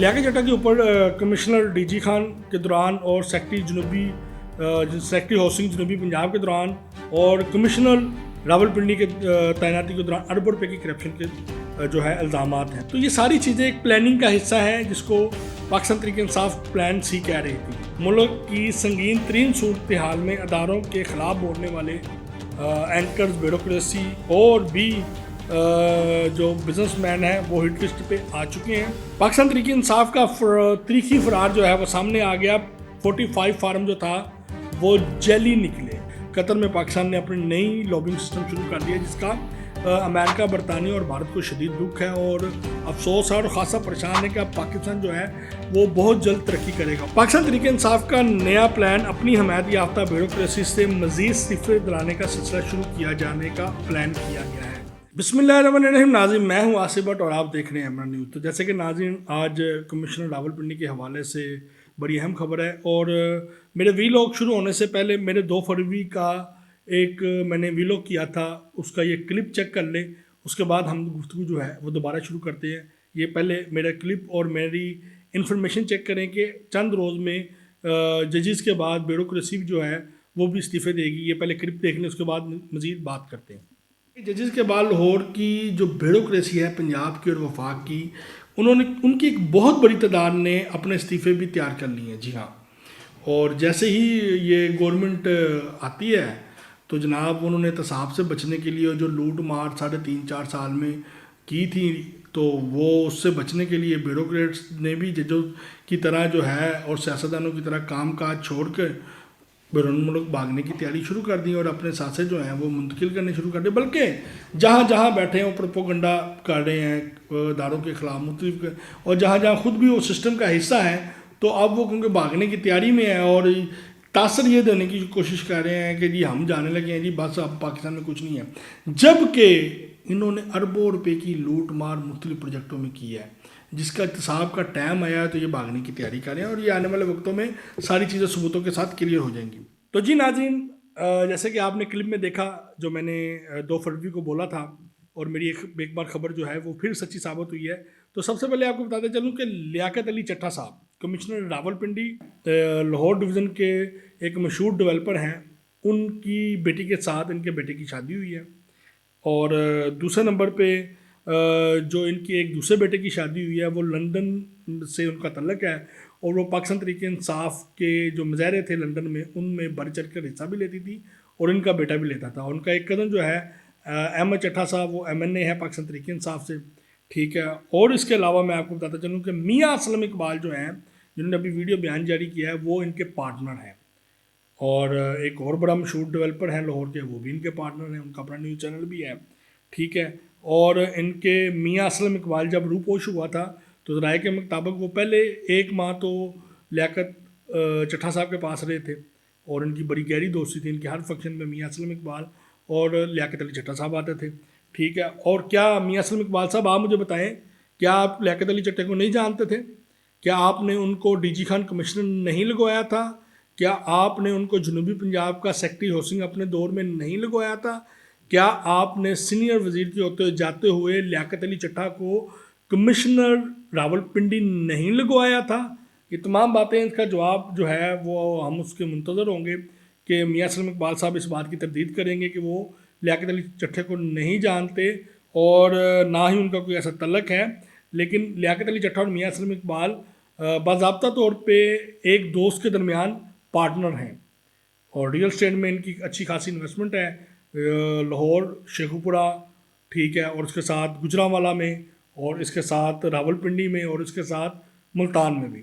लियाकत जट्टा के ऊपर कमिश्नर डीजी खान के दौरान और सेक्रेटरी हाउसिंग जनूबी पंजाब के दौरान और कमिश्नर रावलपिंडी के तैनाती के दौरान अरबों रुपए की करप्शन के जो है इल्ज़ामात हैं। तो ये सारी चीज़ें एक प्लानिंग का हिस्सा है जिसको पाकिस्तान तहरीक इंसाफ प्लान सी कह रही थी। मुल्क की संगीन तरीन सूरत हाल में अदारों के खिलाफ बोलने वाले एंकर्स, ब्यूरोक्रेसी और भी जो बिजनेसमैन हैं वो हिट लिस्ट पे आ चुके हैं। पाकिस्तान तहरीक इंसाफ का तरीकी फरार जो है वो सामने आ गया। 45 फार्म जो था वो जैली निकले। कतर में पाकिस्तान ने अपनी नई लॉबिंग सिस्टम शुरू कर दिया जिसका अमेरिका, बरतानिया और भारत को शदीद दुख है और अफसोस है और ख़ासा परेशान है कि अब पाकिस्तान जो है वो बहुत जल्द तरक्की करेगा। पाकिस्तान तहरीक इंसाफ का नया प्लान अपनी हमायत याफ्ता ब्यूरोक्रेसी से मज़ीद सिफर दिलाने का सिलसिला शुरू किया जाने का प्लान किया गया है। बिस्मिल्लाहिर्रहमानिर्रहीम। नाज़रीन, मैं हूँ आसिफ भट्ट और आप देख रहे हैं अमरा न्यूज़। तो जैसे कि नाज़रीन, आज कमिश्नर रावलपिंडी के हवाले से बड़ी अहम खबर है और मेरे वीलॉग शुरू होने से पहले मेरे 2 फरवरी का एक मैंने वीलॉग किया था, उसका ये क्लिप चेक कर लें। उसके बाद हम गुफ्तगू जो है वो दोबारा शुरू करते हैं। ये पहले मेरा क्लिप और मेरी इन्फॉर्मेशन चेक करें कि चंद रोज़ में जजेस के बाद ब्यूरोक्रेसी जो है वो भी इस्तीफ़े देगी। ये पहले क्लिप देख लें, उसके बाद मज़ीद बात करते हैं। जजेस के बाद लाहौर की जो ब्यूरोक्रेसी है पंजाब की और वफाक की, उनकी एक बहुत बड़ी तादाद ने अपने इस्तीफ़े भी तैयार कर लिए हैं। जी हाँ, और जैसे ही ये गवर्नमेंट आती है तो जनाब उन्होंने तसाब से बचने के लिए जो लूट मार 3.5-4 साल में की थी, तो वो उससे बचने के लिए ब्यूरोक्रेट्स ने भी जजों की तरह जो है और सियासतदानों की तरह काम काज छोड़ कर बैरून मुल्क भागने की तैयारी शुरू कर दी और अपने सासे जो हैं वो मुंतकिल करने शुरू कर दिए। बल्कि जहाँ जहाँ बैठे हैं वो प्रोपोगंडा कर रहे हैं इदारों के ख़िलाफ़ मुख्तलिफ, और जहाँ जहाँ खुद भी वो सिस्टम का हिस्सा है तो अब वो क्योंकि भागने की तैयारी में है और तासर ये देने की कोशिश कर रहे हैं कि जी हम जाने लगे हैं जी, बस अब पाकिस्तान में कुछ नहीं है। जबकि इन्होंने अरबों रुपए की लूट मार मुख्तलिफ प्रोजेक्टों में की है, जिसका इत्तेसाब का टाइम आया तो ये भागने की तैयारी कर रहे हैं और ये आने वाले वक्तों में सारी चीज़ें सबूतों के साथ क्लियर हो जाएंगी। तो जी नाज़रीन, जैसे कि आपने क्लिप में देखा जो मैंने 2 फरवरी को बोला था और मेरी एक बार खबर जो है वो फिर सच्ची साबित हुई है। तो सबसे पहले आपको बताते चलूँ कि लियाकत अली चट्टा साहब कमिश्नर रावलपिंडी लाहौर डिवीज़न के एक मशहूर डेवलपर हैं, उनकी बेटी के साथ इनके बेटे की शादी हुई है। और दूसरे नंबर पे जो इनकी एक दूसरे बेटे की शादी हुई है वो लंदन से उनका तल्लक है और वो पाकिस्तान तहरीक इंसाफ के जो मुजाहरे थे लंदन में उनमें बढ़ चढ़ कर हिस्सा भी लेती थी और इनका बेटा भी लेता था। उनका एक कज़न जो है अहमद चट्टा साहब, वो MNA है पाकिस्तान तहरीक इंसाफ से, ठीक है। और इसके अलावा मैं आपको बताता चलूँ कि मियाँ असलम इकबाल जो हैं, जिन्होंने अभी वीडियो बयान जारी किया है, वो इनके पार्टनर हैं। और एक और बड़ा मशहूर डेवलपर हैं लाहौर के, वो भी इनके पार्टनर हैं, उनका अपना न्यूज़ चैनल भी है, ठीक है। और इनके मियाँ असलम इकबाल जब रूपोश हुआ था तो राय के मुताबिक वो पहले 1 माह तो लियाकत चट्टा साहब के पास रहे थे और इनकी बड़ी गहरी दोस्ती थी। इनके हर फंक्शन में मियाँ असलम इकबाल और लियाकत अली चट्टा साहब आते थे, ठीक है। और क्या मियाँ असलम इकबाल साहब, आप मुझे बताएं, क्या आप लियाकत अली चट्टा को नहीं जानते थे? क्या आपने उनको डीजी खान कमिश्नर नहीं लगवाया था? क्या आपने उनको जनूबी पंजाब का सेक्रेटरी हाउसिंग अपने दौर में नहीं लगवाया था? क्या आपने सीनियर वजीर के होते जाते हुए लियाकत अली चट्टा को कमिश्नर रावलपिंडी नहीं लगवाया था? ये तमाम बातें, इसका जवाब जो है वो हम उसके मुंतज़र होंगे कि मियाँ असलम इकबाल साहब इस बात की तरदीद करेंगे कि वो लियाकत अली चट्टा को नहीं जानते और ना ही उनका कोई ऐसा तल्लक है। लेकिन लियाकत अली चट्टा और मियाँ असलम इकबाल बाज़ाब्ता तौर पे एक दोस्त के दरमियान पार्टनर हैं और रियल स्टेट में इनकी अच्छी खासी इन्वेस्टमेंट है, लाहौर, शेखुपुरा, ठीक है, और उसके साथ गुजरांवाला में और इसके साथ रावलपिंडी में और इसके साथ मुल्तान में भी।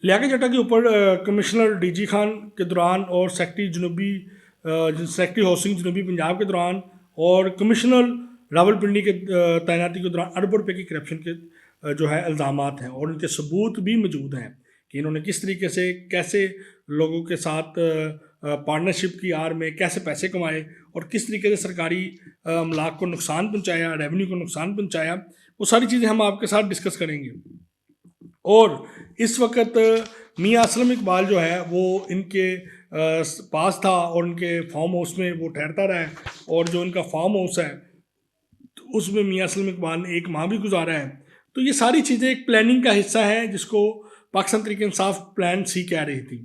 लियाकत चट्टा के ऊपर कमिश्नर डीजी खान के दौरान और सेक्रेटरी हाउसिंग जनूबी पंजाब के दौरान और कमिश्नर रावलपिंडी के तैनाती के दौरान अरबों रुपए की करप्शन के जो है इल्ज़ामात हैं और उनके सबूत भी मौजूद हैं कि इन्होंने किस तरीके से कैसे लोगों के साथ पार्टनरशिप की आड़ में कैसे पैसे कमाए और किस तरीके से सरकारी अमलाक को नुकसान पहुंचाया, रेवेन्यू को नुकसान पहुंचाया। वो सारी चीज़ें हम आपके साथ डिस्कस करेंगे। और इस वक्त मियाँ असलम इकबाल जो है वो इनके पास था और उनके फार्म हाउस में वो ठहरता रहा है और जो इनका फार्म हाउस है तो उसमें मियाँ असलम इकबाल ने 1 माह भी गुजारा है। तो ये सारी चीज़ें एक प्लानिंग का हिस्सा है जिसको पाकिस्तान तहरीक इंसाफ प्लान सी कह रही थी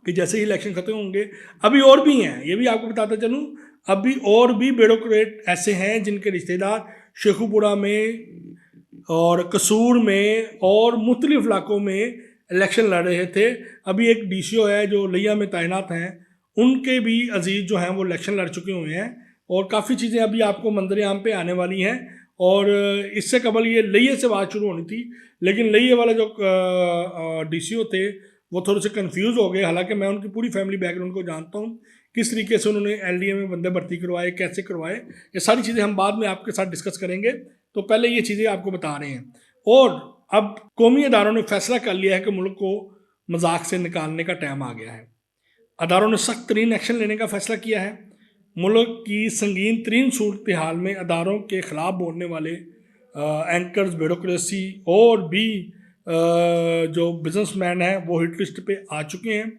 कि जैसे ही इलेक्शन खत्म होंगे, अभी और भी हैं, ये भी आपको बताता चलूँ, अभी और भी ब्यूरोक्रेट ऐसे हैं जिनके रिश्तेदार शेखुपुरा में और कसूर में और मुख्तलिफ इलाकों में इलेक्शन लड़ रहे थे। अभी एक DCO है जो लिया में तैनात हैं, उनके भी अजीज़ जो हैं वो इलेक्शन लड़ चुके हुए हैं और काफ़ी चीज़ें अभी आपको मंजर-ए-आम पे आने वाली हैं। और इससे कबल ये लिये से बात शुरू होनी थी, लेकिन लिये वाला जो DCO थे वो थोड़े से कंफ्यूज हो गए। हालांकि मैं उनकी पूरी फैमिली बैकग्राउंड को जानता हूँ, किस तरीके से उन्होंने LDA में बंदे भर्ती करवाए, कैसे करवाए, ये सारी चीज़ें हम बाद में आपके साथ डिस्कस करेंगे। तो पहले ये चीज़ें आपको बता रहे हैं। और अब कौमी अदारों ने फैसला कर लिया है कि मुल्क को मजाक से निकालने का टाइम आ गया है। अदारों ने सख्त तरीन एक्शन लेने का फैसला किया है। मुल्क की संगीन तरीन सूरत हाल में अदारों के ख़िलाफ़ बोलने वाले एंकर्स, ब्यूरोक्रेसी और भी जो बिजनेसमैन हैं वो हिट लिस्ट पे आ चुके हैं,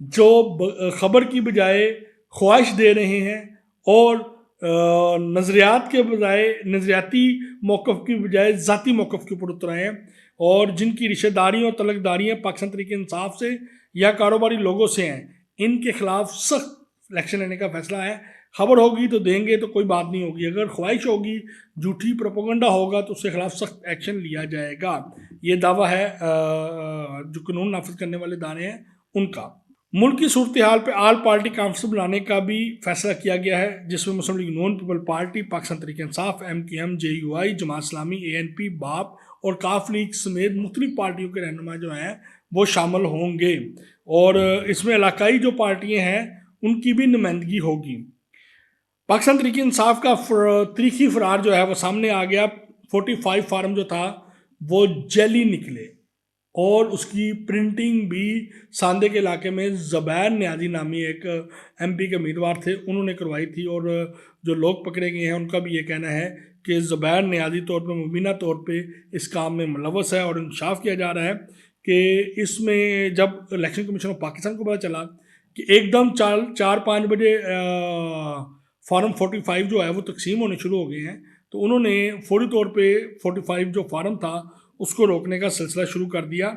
जो ख़बर की बजाय ख्वाहिश दे रहे हैं और नज़रियात के बजाय नज़रियाती मौक़िफ़ की बजाय ज़ाती मौक़िफ़ के ऊपर उतर आए हैं और जिनकी रिश्तेदारियाँ और तलकदारियाँ पाकिस्तान तहरीक इंसाफ से या कारोबारी लोगों से हैं, इनके ख़िलाफ़ सख्त इलेक्शन लेने का फैसला है। खबर होगी तो देंगे, तो कोई बात नहीं होगी। अगर ख्वाहिश होगी, झूठी प्रोपेगेंडा होगा तो उसके खिलाफ सख्त एक्शन लिया जाएगा। ये दावा है जो कानून नाफिज करने वाले इदारे हैं उनका। मुल्क की सूरत हाल पर आल पार्टी कॉन्फ्रेंस बुलाने का भी फैसला किया गया है, जिसमें मुस्लिम लीग नून, people party, Pakistan Tehreek Insaf, MKM, JUI, Jamaat Islami, ANP, बाप और काफ लीग समेत मुख्तलिफ पार्टियों के रहनुमा जो हैं वो शामिल होंगे और इसमें इलाकाई जो पार्टियाँ हैं उनकी भी नुमाइंदगी होगी। पाकिस्तान तहरीक इंसाफ का तरीकी फरार जो है वो सामने आ गया। 45 फार्म जो था वो जेली निकले और उसकी प्रिंटिंग भी सांदे के इलाके में ज़ुबैर नियाज़ी नामी एक MP के उम्मीदवार थे, उन्होंने करवाई थी। और जो लोग पकड़े गए हैं उनका भी ये कहना है कि ज़ुबैर नियाज़ी तौर पर, मुबीना तौर पे इस काम में मुलव्वस है। और इंसाफ किया जा रहा है कि इसमें जब इलेक्शन कमीशन ऑफ पाकिस्तान को पता चला कि एकदम 4-5 बजे फार्म 45 जो है वो तकसीम होने शुरू हो गए हैं, तो उन्होंने फौरी तौर पे 45 जो फार्म था उसको रोकने का सिलसिला शुरू कर दिया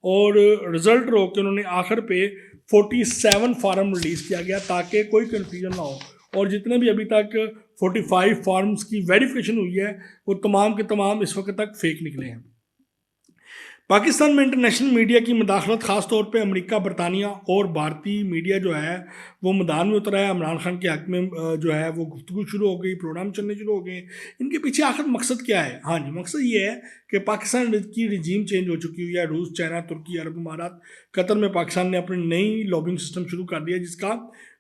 और रिज़ल्ट रोक के उन्होंने आखिर पे 47 फार्म रिलीज़ किया गया ताकि कोई कन्फ्यूजन ना हो। और जितने भी अभी तक 45 फार्म्स की वेरिफिकेशन हुई है वो तमाम के तमाम इस वक्त तक फेक निकले हैं। पाकिस्तान में इंटरनेशनल मीडिया की मुदाखलत, ख़ास तौर पे अमेरिका, बरतानिया और भारतीय मीडिया जो है वो मैदान में उतरा है। इमरान खान के हक़ में जो है वो गुफ्तगू शुरू हो गई, प्रोग्राम चलने शुरू हो गए। इनके पीछे आखिर मकसद क्या है? हाँ जी, मकसद ये है कि पाकिस्तान की रिजीम चेंज हो चुकी हुई है। रूस, चाइना, तुर्की, अरब अमारात, कतर में पाकिस्तान ने अपनी नई लॉबिंग सिस्टम शुरू कर दिया, जिसका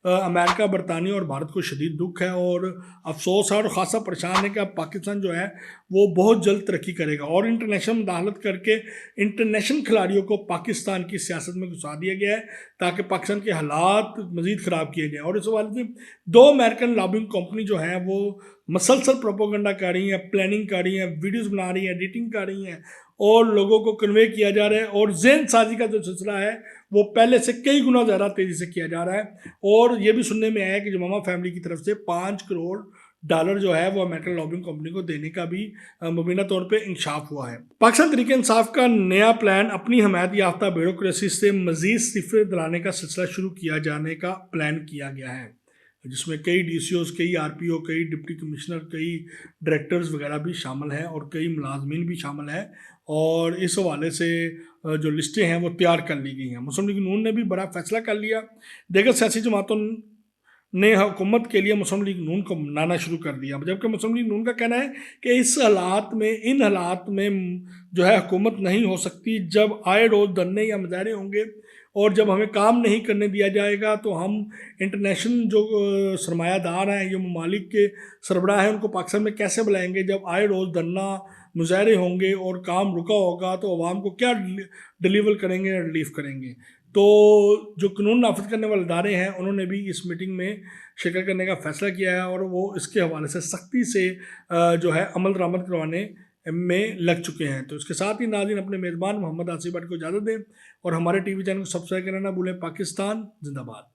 अमेरिका, बरतानिया और भारत को शदीद दुख है और अफसोस है और ख़ासा परेशान है कि अब पाकिस्तान जो है वो बहुत जल्द तरक्की करेगा। और इंटरनेशनल मुदाखलत करके इंटरनेशनल खिलाड़ियों को पाकिस्तान की सियासत में घुसा दिया गया है ताकि पाकिस्तान के हालात मज़ीद ख़राब किए जाएँ। और इस हवाले से 2 अमेरिकन लॉबिंग कंपनी जो हैं वो मसलसल प्रोपेगेंडा कर रही हैं, प्लानिंग कर रही हैं, वीडियोज़ बना रही हैं, एडिटिंग कर रही हैं और लोगों को कन्वे किया जा रहा है। और ज़हन साजी का जो सिलसिला है वो पहले से कई गुना ज़्यादा तेज़ी से किया जा रहा है। और ये भी सुनने में आया कि जमामा फैमिली की तरफ से $5 करोड़ जो है वो अमेरिकन लॉबिंग कंपनी को देने का भी मुबीना तौर पे इंकशाफ हुआ है। पाकिस्तान तहरीक इंसाफ का नया प्लान अपनी हमायत याफ्ता ब्यूरोक्रेसी से मज़ीद सिफर दिलाने का सिलसिला शुरू किया जाने का प्लान किया गया है, जिसमें कई DCOs, कई RPO, कई डिप्टी कमिश्नर, कई डायरेक्टर्स वगैरह भी शामिल हैं और कई मुलाजमीन भी शामिल हैं। और इस हवाले से जो लिस्टें हैं वो तैयार कर ली गई हैं। मुस्लिम लीग नून ने भी बड़ा फैसला कर लिया। दीगर सियासी जमातों ने हुकूमत के लिए मुस्लिम लीग नून को मनाना शुरू कर दिया, जबकि मुस्लिम लीग नून का कहना है कि इन हालात में जो है हुकूमत नहीं हो सकती। जब आए रोज़ धरने या मुजाहरे होंगे और जब हमें काम नहीं करने दिया जाएगा तो हम इंटरनेशनल जो सरमायादार हैं, जो ममालिक के सरबराह हैं, उनको पाकिस्तान में कैसे बुलाएंगे। जब आए रोज़ धरना मुजाहरे होंगे और काम रुका होगा तो अवाम को क्या डिलीवर करेंगे, रिलीफ करेंगे। तो जो कानून नाफिज करने वाले इदारे हैं उन्होंने भी इस मीटिंग में शिरकत करने का फ़ैसला किया है और वो इसके हवाले से सख्ती से जो है अमल दरामद करवाने में लग चुके हैं। तो इसके साथ ही नाज़रीन अपने मेज़बान मोहम्मद आसिफ भट्ट को इजाज़त दें और हमारे TV चैनल को सब्सक्राइब करना ना भूलें। पाकिस्तान जिंदाबाद।